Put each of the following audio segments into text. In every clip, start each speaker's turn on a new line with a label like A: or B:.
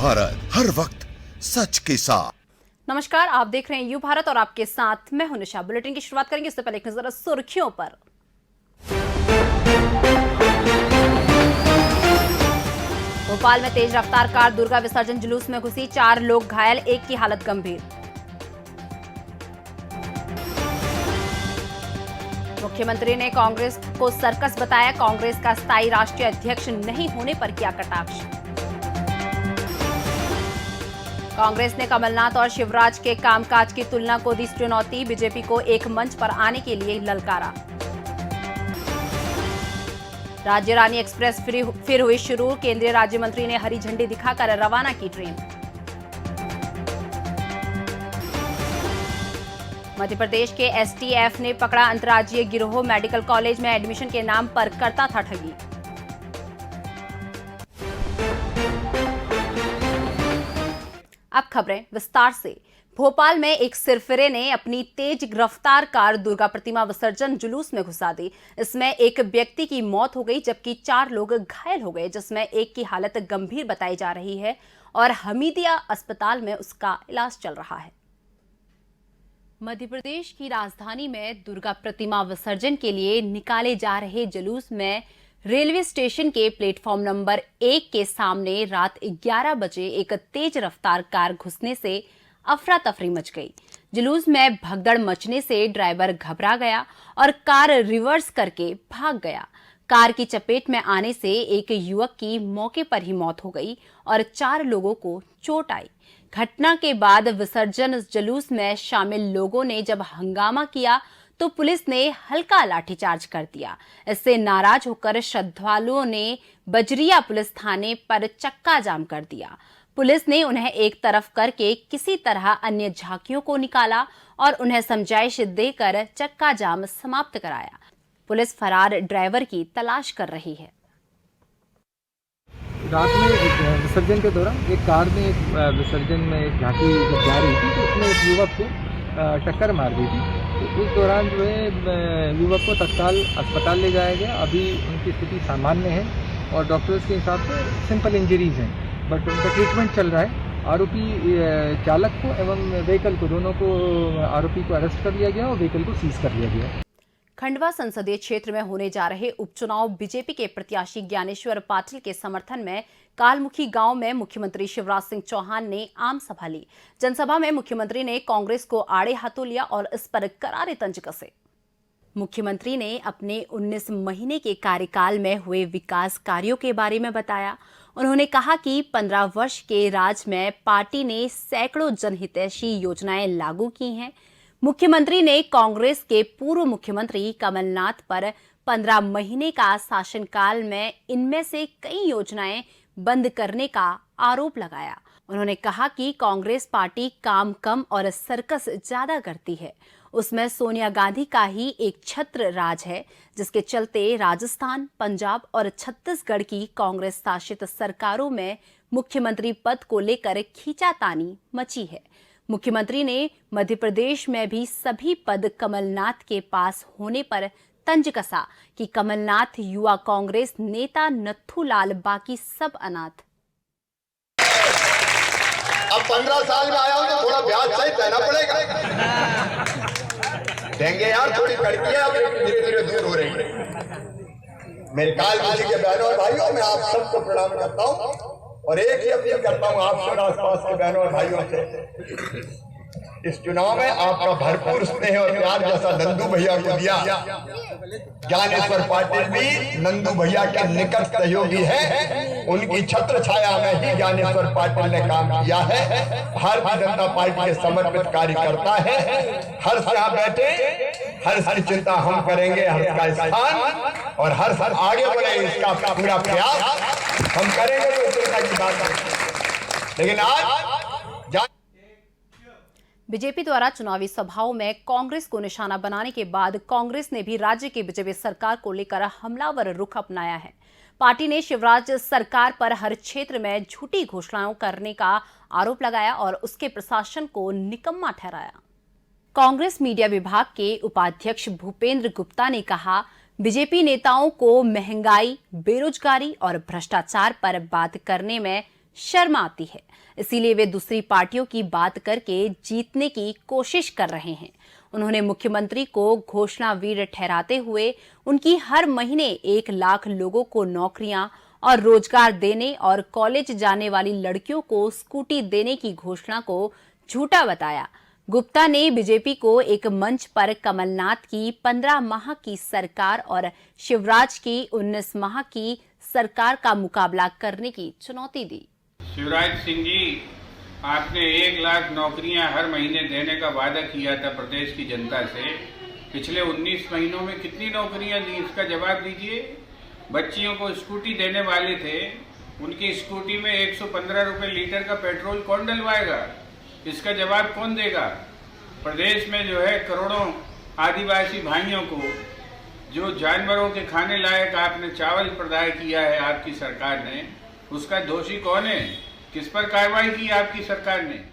A: भारत, हर वक्त सच के साथ।
B: नमस्कार, आप देख रहे हैं यू भारत और आपके साथ मैं हूं निशा। बुलेटिन की शुरुआत करेंगे, इससे पहले एक नजर सुर्खियों पर। भोपाल में तेज रफ्तार कार दुर्गा विसर्जन जुलूस में घुसी, 4 लोग घायल, एक की हालत गंभीर। मुख्यमंत्री ने कांग्रेस को सर्कस बताया, कांग्रेस का स्थायी राष्ट्रीय अध्यक्ष नहीं होने पर किया कटाक्ष। कांग्रेस ने कमलनाथ और शिवराज के कामकाज की तुलना को दी चुनौती, बीजेपी को एक मंच पर आने के लिए ललकारा। राज्य रानी एक्सप्रेस फिर हुई शुरू, केंद्रीय राज्य मंत्री ने हरी झंडी दिखाकर रवाना की ट्रेन। मध्य प्रदेश के एसटीएफ ने पकड़ा अंतर्राज्यीय गिरोह, मेडिकल कॉलेज में एडमिशन के नाम पर करता था ठगी। अब खबरें विस्तार से। भोपाल में एक सिरफिरे ने अपनी तेज रफ्तार कार दुर्गा प्रतिमा विसर्जन जुलूस में घुसा दी। इसमें एक व्यक्ति की मौत हो गई जबकि 4 लोग घायल हो गए, जिसमें एक की हालत गंभीर बताई जा रही है और हमीदिया अस्पताल में उसका इलाज चल रहा है। मध्य प्रदेश की राजधानी में दुर्गा प्रतिमा विसर्जन के लिए निकाले जा रहे जुलूस में रेलवे स्टेशन के प्लेटफॉर्म नंबर 1 के सामने रात 11 बजे एक तेज रफ्तार कार घुसने से अफरा तफरी मच गई। जुलूस में भगदड़ मचने से ड्राइवर घबरा गया और कार रिवर्स करके भाग गया। कार की चपेट में आने से एक युवक की मौके पर ही मौत हो गई और 4 लोगों को चोट आई। घटना के बाद विसर्जन जुलूस में शामिल लोगों ने जब हंगामा किया तो पुलिस ने हल्का लाठीचार्ज कर दिया। इससे नाराज होकर श्रद्धालुओं ने बजरिया पुलिस थाने पर चक्का जाम कर दिया। पुलिस ने उन्हें एक तरफ करके किसी तरह अन्य झांकियों को निकाला और उन्हें समझाइश देकर चक्का जाम समाप्त कराया। पुलिस फरार ड्राइवर की तलाश कर रही है।
C: रात में एक विसर्जन के दौरान एक कार ने विसर्जन में एक झांकी जब जा रही थी तो उसने एक युवक को टक्कर मार दी थी। तो उस दौरान जो है युवक को तत्काल अस्पताल ले जाया गया। अभी उनकी स्थिति सामान्य है और डॉक्टर्स के हिसाब से सिंपल इंजरीज हैं, बट उनका ट्रीटमेंट चल रहा है। आरोपी चालक को एवं व्हीकल को, दोनों को आरोपी को अरेस्ट कर लिया गया और व्हीकल को सीज कर लिया गया।
B: खंडवा संसदीय क्षेत्र में होने जा रहे उपचुनाव बीजेपी के प्रत्याशी ज्ञानेश्वर पाटिल के समर्थन में कालमुखी गांव में मुख्यमंत्री शिवराज सिंह चौहान ने आम सभा ली। जनसभा में मुख्यमंत्री ने कांग्रेस को आड़े हाथों लिया और इस पर करारे तंज कसे। मुख्यमंत्री ने अपने 19 महीने के कार्यकाल में हुए विकास कार्यों के बारे में बताया। उन्होंने कहा कि 15 वर्ष के राज में पार्टी ने सैकड़ों जनहितैषी योजनाएं लागू की हैं। मुख्यमंत्री ने कांग्रेस के पूर्व मुख्यमंत्री कमलनाथ पर 15 महीने का शासनकाल में इनमें से कई योजनाएं बंद करने का आरोप लगाया। उन्होंने कहा कि कांग्रेस पार्टी काम कम और सर्कस ज्यादा करती है। उसमें सोनिया गांधी का ही एक छत्र राज है, जिसके चलते राजस्थान, पंजाब और छत्तीसगढ़ की कांग्रेस शासित सरकारों में मुख्यमंत्री पद को लेकर खींचातानी मची है। मुख्यमंत्री ने मध्य प्रदेश में भी सभी पद कमलनाथ के पास होने पर तंज कसा कि कमलनाथ युवा कांग्रेस नेता नथुलाल बाकी सब अनाथ।
D: अब 15 साल में आया हूं तो थोड़ा ब्याज सही देना पड़ेगा। देंगे यार, थोड़ी कड़कियां धीरे धीरे दूर हो रही है। मेरे कालमुखी के बहनों और भाइयों, मैं आप सबको प्रणाम करता हूं और एक ही अपील करता हूं आप सब आसपास के बहनों और भाइयों से, इस चुनाव में आपका भरपूर स्नेह और प्यार जैसा नंदू भैया को दिया, ज्ञानेश्वर पाटिल भी नंदू भैया के निकट सहयोगी है। उनकी छत्र छाया में ही ज्ञानेश्वर पाटिल ने काम किया है। भारतीय जनता पार्टी के समर्पित कार्यकर्ता है। हर्ष यहाँ बैठे, हर्ष की चिंता हम करेंगे, हर्ष का स्थान और हर्ष आगे बढ़े इसका पूरा प्रयास हम करेंगे। तो चिंता की बात है, लेकिन आज
B: बीजेपी द्वारा चुनावी सभाओं में कांग्रेस को निशाना बनाने के बाद कांग्रेस ने भी राज्य की बीजेपी सरकार को लेकर हमलावर रुख अपनाया है। पार्टी ने शिवराज सरकार पर हर क्षेत्र में झूठी घोषणाएं करने का आरोप लगाया और उसके प्रशासन को निकम्मा ठहराया। कांग्रेस मीडिया विभाग के उपाध्यक्ष भूपेंद्र गुप्ता ने कहा, बीजेपी नेताओं को महंगाई, बेरोजगारी और भ्रष्टाचार पर बात करने में शर्म आती है। इसीलिए वे दूसरी पार्टियों की बात करके जीतने की कोशिश कर रहे हैं। उन्होंने मुख्यमंत्री को घोषणावीर ठहराते हुए उनकी हर महीने 1 लाख लोगों को नौकरियां और रोजगार देने और कॉलेज जाने वाली लड़कियों को स्कूटी देने की घोषणा को झूठा बताया। गुप्ता ने बीजेपी को एक मंच पर कमलनाथ की 15 माह की सरकार और शिवराज की 19 माह की सरकार का मुकाबला करने की चुनौती दी।
E: शिवराज सिंह जी, आपने 1 लाख नौकरियां हर महीने देने का वादा किया था प्रदेश की जनता से। पिछले 19 महीनों में कितनी नौकरियां दी, इसका जवाब दीजिए। बच्चियों को स्कूटी देने वाले थे, उनकी स्कूटी में 115 रुपए लीटर का पेट्रोल कौन डलवाएगा, इसका जवाब कौन देगा। प्रदेश में जो है करोड़ों आदिवासी भाइयों को जो जानवरों के खाने लायक आपने चावल प्रदान किया है आपकी सरकार ने, उसका दोषी कौन है, किस पर कार्रवाई की आपकी सरकार ने।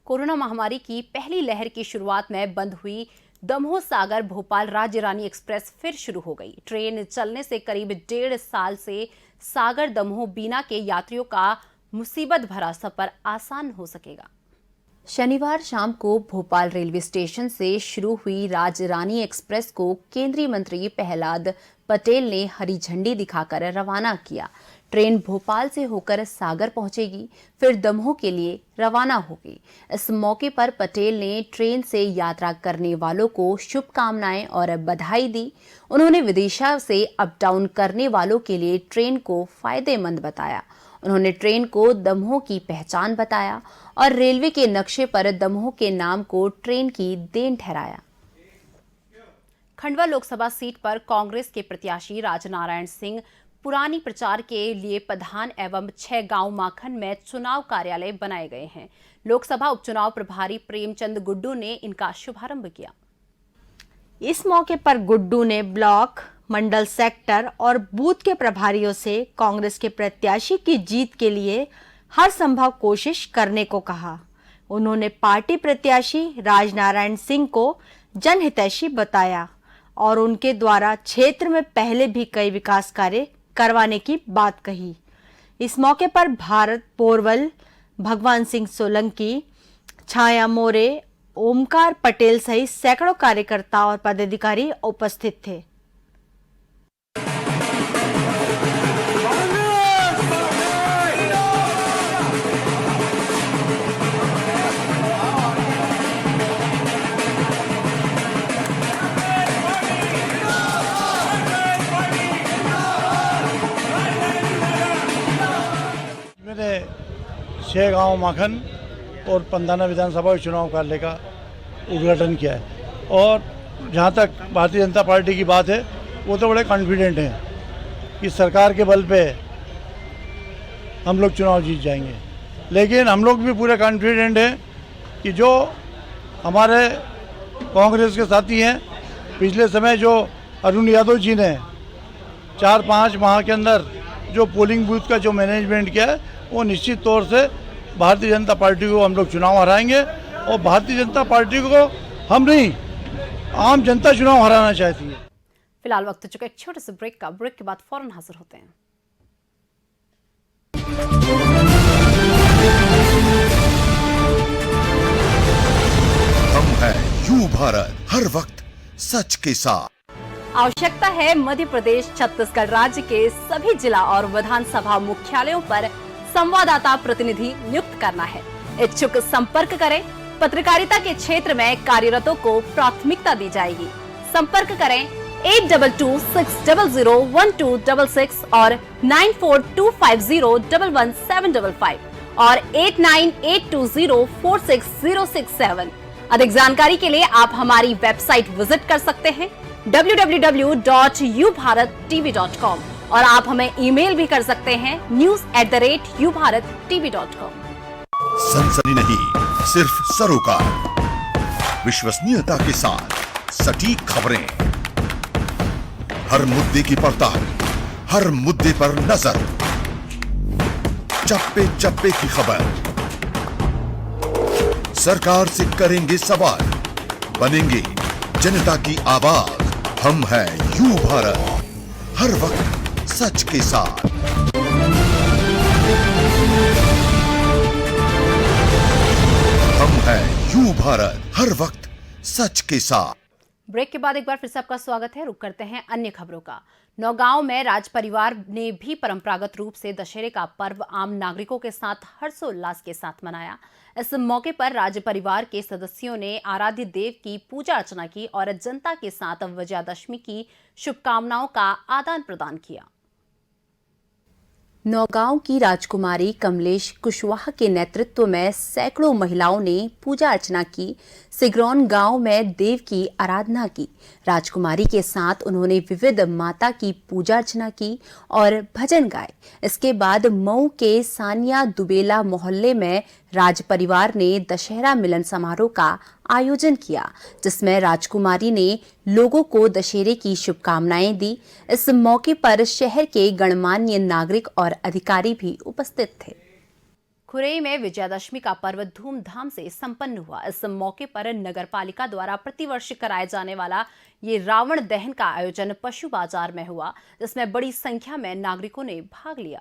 B: कोरोना महामारी की पहली लहर की शुरुआत में बंद हुई दमोह सागर भोपाल राज्य रानी एक्सप्रेस फिर शुरू हो गई। ट्रेन चलने से करीब 1.5 साल से सागर दमोह बीना के यात्रियों का मुसीबत भरा सफर आसान हो सकेगा। शनिवार शाम को भोपाल रेलवे स्टेशन से शुरू हुई राज्य रानी एक्सप्रेस को केंद्रीय मंत्री प्रहलाद पटेल ने हरी झंडी दिखाकर रवाना किया। ट्रेन भोपाल से होकर सागर पहुंचेगी, फिर दमोह के लिए रवाना होगी। इस मौके पर पटेल ने ट्रेन से यात्रा करने वालों को शुभकामनाएं और बधाई दी। उन्होंने विदिशा से अप डाउन करने वालों के लिए ट्रेन को फायदेमंद बताया। उन्होंने ट्रेन को दमोह की पहचान बताया और रेलवे के नक्शे पर दमोह के नाम को ट्रेन की देन ठहराया। खंडवा लोकसभा सीट पर कांग्रेस के प्रत्याशी राजनारायण सिंह पुरानी प्रचार के लिए प्रधान एवं 6 गांव माखन में चुनाव कार्यालय बनाए गए हैं। लोकसभा उपचुनाव प्रभारी प्रेमचंद गुड्डू ने इनका शुभारंभ किया।
F: इस मौके पर गुड्डू ने ब्लॉक, मंडल, सेक्टर और बूथ के प्रभारियों से कांग्रेस के प्रत्याशी की जीत के लिए हर संभव कोशिश करने को कहा। उन्होंने पार्टी प्रत्याशी राजनारायण सिंह को जनहितैषी बताया और उनके द्वारा क्षेत्र में पहले भी कई विकास कार्य करवाने की बात कही। इस मौके पर भारत पोरवल, भगवान सिंह सोलंकी, छाया मोरे, ओमकार पटेल सहित सैकड़ों कार्यकर्ता और पदाधिकारी उपस्थित थे।
G: मैंने 6 गांव माखन और पंदाना विधानसभा चुनाव कार्यालय का उद्घाटन किया है। और जहां तक भारतीय जनता पार्टी की बात है, वो तो बड़े कॉन्फिडेंट हैं कि सरकार के बल पे हम लोग चुनाव जीत जाएंगे। लेकिन हम लोग भी पूरे कॉन्फिडेंट हैं कि जो हमारे कांग्रेस के साथी हैं, पिछले समय जो अरुण यादव जी ने 4-5 माह के अंदर जो पोलिंग बूथ का जो मैनेजमेंट किया है, वो निश्चित तौर से भारतीय जनता पार्टी को हम लोग चुनाव हराएंगे। और भारतीय जनता पार्टी को हम नहीं, आम जनता चुनाव हराना चाहती है।
B: फिलहाल वक्त चुका एक छोटे से ब्रेक का। ब्रेक के बाद फौरन हाजिर होते हैं।
A: हम हैं यू भारत, हर वक्त सच के साथ।
B: आवश्यकता है मध्य प्रदेश छत्तीसगढ़ राज्य के सभी जिला और विधानसभा मुख्यालयों पर संवाददाता प्रतिनिधि नियुक्त करना है। इच्छुक संपर्क करें। पत्रकारिता के क्षेत्र में कार्यरतों को प्राथमिकता दी जाएगी। संपर्क करें 8226001266 और 9425011755 और 8982046067। अधिक जानकारी के लिए आप हमारी वेबसाइट विजिट कर सकते हैं www.ubharattv.com और आप हमें ईमेल भी कर सकते हैं news@ubharattv.com।
A: सनसनी नहीं, सिर्फ सरोकार, विश्वसनीयता के साथ सटीक खबरें, हर मुद्दे की पड़ताल, हर मुद्दे पर नजर, चप्पे चप्पे की खबर, सरकार से करेंगे सवाल, बनेंगे जनता की आवाज। हम हैं यू भारत, हर वक्त सच के साथ। हम हैं यू भारत, हर वक्त सच के साथ।
B: ब्रेक के बाद एक बार फिर से आपका स्वागत है। रुक करते हैं अन्य खबरों का। नौगांव में राज परिवार ने भी परंपरागत रूप से दशहरे का पर्व आम नागरिकों के साथ हर्षोल्लास के साथ मनाया। इस मौके पर राज परिवार के सदस्यों ने आराध्य देव की पूजा अर्चना की और जनता के साथ विजयादशमी की शुभकामनाओं का आदान प्रदान किया। नौगांव की राजकुमारी कमलेश कुशवाहा के नेतृत्व में सैकड़ों महिलाओं ने पूजा अर्चना की। सिगरौन गांव में देव की आराधना की। राजकुमारी के साथ उन्होंने विविध माता की पूजा अर्चना की और भजन गाए। इसके बाद मऊ के सानिया दुबेला मोहल्ले में राज परिवार ने दशहरा मिलन समारोह का आयोजन किया, जिसमें राजकुमारी ने लोगों को दशहरे की शुभकामनाएं दी। इस मौके पर शहर के गणमान्य नागरिक और अधिकारी भी उपस्थित थे। खुरई में विजयादशमी का पर्व धूमधाम से संपन्न हुआ। इस मौके पर नगरपालिका द्वारा प्रतिवर्ष कराया जाने वाला ये रावण दहन का आयोजन पशु बाजार में हुआ, जिसमें बड़ी संख्या में नागरिकों ने भाग लिया।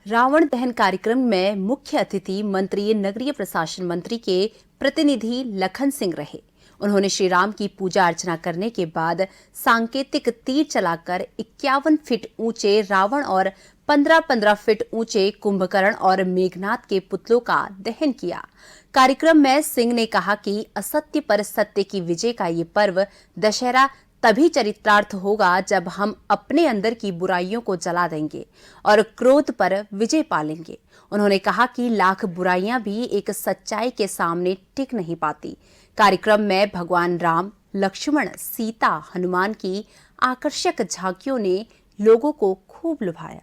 B: रावण दहन कार्यक्रम में मुख्य अतिथि मंत्री नगरीय प्रशासन मंत्री के प्रतिनिधि लखन सिंह रहे। उन्होंने श्री राम की पूजा अर्चना करने के बाद सांकेतिक तीर चलाकर 51 फीट ऊंचे रावण और 15-15 फीट ऊंचे कुंभकर्ण और मेघनाथ के पुतलों का दहन किया। कार्यक्रम में सिंह ने कहा कि असत्य पर सत्य की विजय का ये पर्व दशहरा तभी चरितार्थ होगा जब हम अपने अंदर की बुराइयों को जला देंगे और क्रोध पर विजय पालेंगे। उन्होंने कहा कि लाख बुराइयां भी एक सच्चाई के सामने टिक नहीं पाती। कार्यक्रम में भगवान राम, लक्ष्मण, सीता, हनुमान की आकर्षक झांकियों ने लोगों को खूब लुभाया।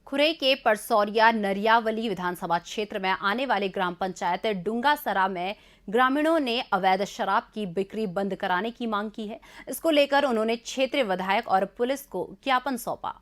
B: खुरई के परसौरिया नरियावली विधानसभा क्षेत्र में आने वाले ग्राम पंचायत डूंगासरा में ग्रामीणों ने अवैध शराब की बिक्री बंद कराने की मांग की है। इसको लेकर उन्होंने क्षेत्रीय विधायक और पुलिस को ज्ञापन सौंपा।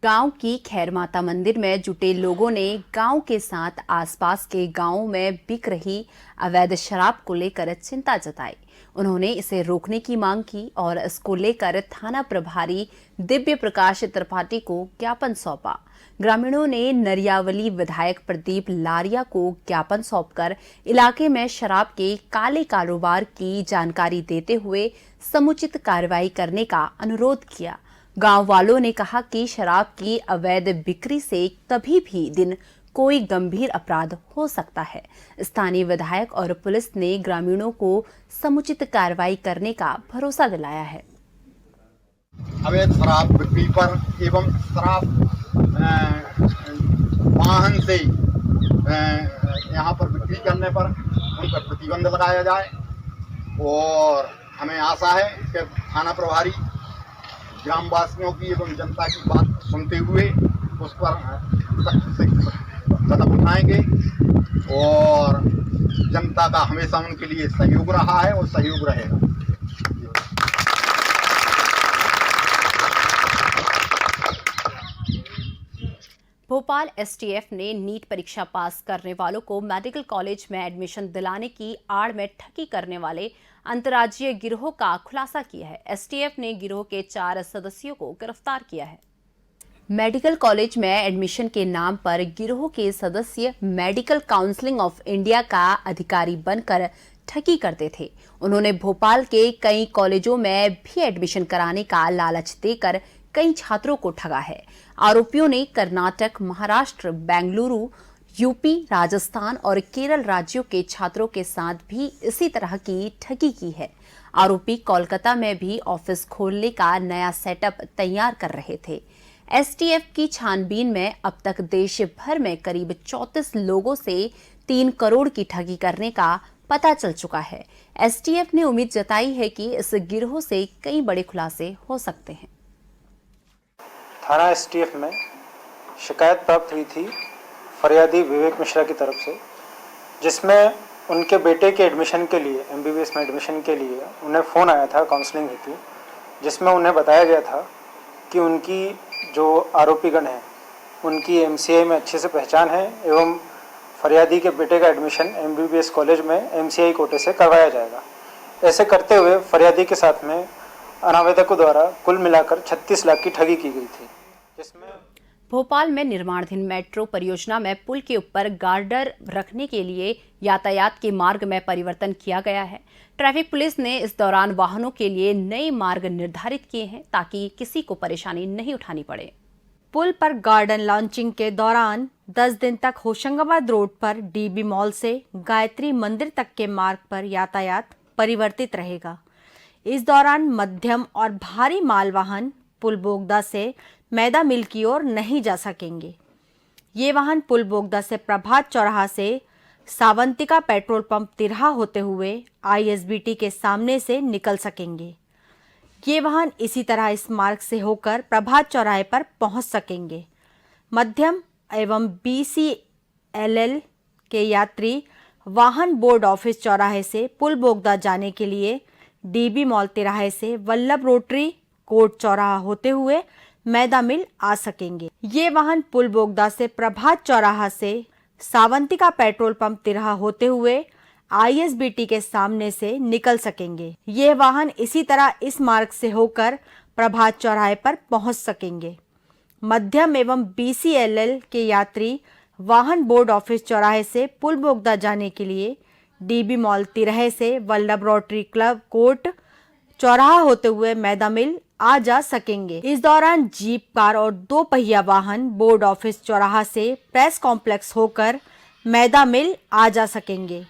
B: गांव की खैर माता मंदिर में जुटे लोगों ने गांव के साथ आसपास के गांवों में बिक रही अवैध शराब को लेकर चिंता जताई। उन्होंने इसे रोकने की मांग की और इसको लेकर थाना प्रभारी दिव्य प्रकाश त्रिपाठी को ज्ञापन सौंपा। ग्रामीणों ने नरियावली विधायक प्रदीप लारिया को ज्ञापन सौंपकर इलाके में शराब के काले कारोबार की जानकारी देते हुए समुचित कार्रवाई करने का अनुरोध किया। गांव वालों ने कहा कि शराब की अवैध बिक्री से कभी भी दिन कोई गंभीर अपराध हो सकता है। स्थानीय विधायक और पुलिस ने ग्रामीणों को समुचित कार्रवाई करने का भरोसा दिलाया है।
H: अवैध शराब बिक्री पर एवं शराब वाहन से यहाँ पर बिक्री करने पर उन पर प्रतिबंध लगाया जाए और हमें आशा है कि थाना प्रभारी ग्रामवासियों की एवं जनता की बात सुनते हुए उस पर सख्त से कदम उठाएंगे और जनता का हमेशा उनके लिए सहयोग रहा है और सहयोग रहेगा।
B: भोपाल एसटीएफ ने नीट परीक्षा पास करने वालों को मेडिकल कॉलेज में एडमिशन दिलाने की आड़ में ठगी करने वाले अंतर्राज्यीय गिरोह का खुलासा किया है। एसटीएफ ने गिरोह के 4 सदस्यों को गिरफ्तार किया है। मेडिकल कॉलेज में एडमिशन के नाम पर गिरोह के सदस्य मेडिकल काउंसिल ऑफ इंडिया का अधिकारी बनकर ठगी करते थे। उन्होंने भोपाल के कई कॉलेजों में भी एडमिशन कराने का लालच देकर कई छात्रों को ठगा है। आरोपियों ने कर्नाटक, महाराष्ट्र, बेंगलुरु, यूपी, राजस्थान और केरल राज्यों के छात्रों के साथ भी इसी तरह की ठगी की है। आरोपी कोलकाता में भी ऑफिस खोलने का नया सेटअप तैयार कर रहे थे। एसटीएफ की छानबीन में अब तक देश भर में करीब 34 लोगों से 3 करोड़ की ठगी करने का पता चल चुका है। एसटीएफ ने उम्मीद जताई है कि इस गिरोह से कई बड़े खुलासे हो सकते हैं।
I: थाना एसटीएफ में शिकायत प्राप्त हुई थी फरियादी विवेक मिश्रा की तरफ से, जिसमें उनके बेटे के एडमिशन के लिए एमबीबीएस में एडमिशन के लिए उन्हें फ़ोन आया था काउंसलिंग हेतु, जिसमें उन्हें बताया गया था कि उनकी जो आरोपीगण हैं उनकी एमसीआई में अच्छे से पहचान है एवं फरियादी के बेटे का एडमिशन एमबीबीएस कॉलेज में एमसीआई कोटे से करवाया जाएगा। ऐसे करते हुए फरियादी के साथ में अनावेदकों द्वारा कुल मिलाकर 36 लाख की ठगी की गई थी, जिसमें
B: भोपाल में निर्माणाधीन मेट्रो परियोजना में पुल के ऊपर गार्डर रखने के लिए यातायात के मार्ग में परिवर्तन किया गया है। ट्रैफिक पुलिस ने इस दौरान वाहनों के लिए नए मार्ग निर्धारित किए हैं ताकि किसी को परेशानी नहीं उठानी पड़े।
F: पुल पर गार्डन लॉन्चिंग के दौरान 10 दिन तक होशंगाबाद रोड पर डीबी मॉल से गायत्री मंदिर तक के मार्ग पर यातायात परिवर्तित रहेगा। इस दौरान मध्यम और भारी माल वाहन पुल बोगदा से मैदा मिल की ओर नहीं जा सकेंगे। ये वाहन पुल बोगदा से प्रभात चौराहा से सावंतिका पेट्रोल पंप तिरहा होते हुए ISBT के सामने से निकल सकेंगे। ये वाहन इसी तरह इस मार्ग से होकर प्रभात चौराहे पर पहुंच सकेंगे। मध्यम एवं BCLL के यात्री वाहन बोर्ड ऑफिस चौराहे से पुल बोगदा जाने के लिए DB मॉल तिराहे से वल्लभ रोटरी कोर्ट चौराहा होते हुए मैदा मिल आ सकेंगे। ये वाहन पुल बोगदा से प्रभात चौराहा से सावंतिका पेट्रोल पंप तिराहा होते हुए ISBT के सामने से निकल सकेंगे। ये वाहन इसी तरह इस मार्ग से होकर प्रभात चौराहे पर पहुंच सकेंगे। मध्यम एवं BCLL के यात्री वाहन बोर्ड ऑफिस चौराहे से पुल बोगदा जाने के लिए DB मॉल तिराहे से वल्लभ रोटरी क्लब कोर्ट चौराहा होते हुए मैदा मिल आ जा सकेंगे। इस दौरान जीप, कार और 2 पहिया वाहन बोर्ड ऑफिस चौराहा से प्रेस कॉम्प्लेक्स होकर मैदा मिल आ जा सकेंगे।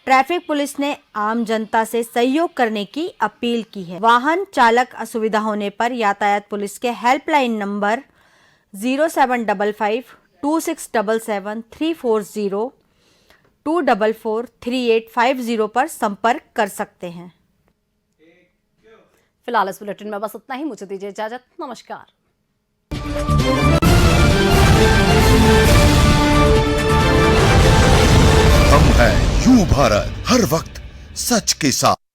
F: ट्रैफिक पुलिस ने आम जनता से सहयोग करने की अपील की है। वाहन चालक असुविधा होने पर यातायात पुलिस के हेल्पलाइन नंबर 0755 2677 340 244 3850 पर संपर्क कर सकते हैं।
B: फिलहाल इस बुलेटिन में बस इतना ही। मुझे दीजिए इजाजत। नमस्कार।
A: हम हैं यू भारत, हर वक्त सच के साथ।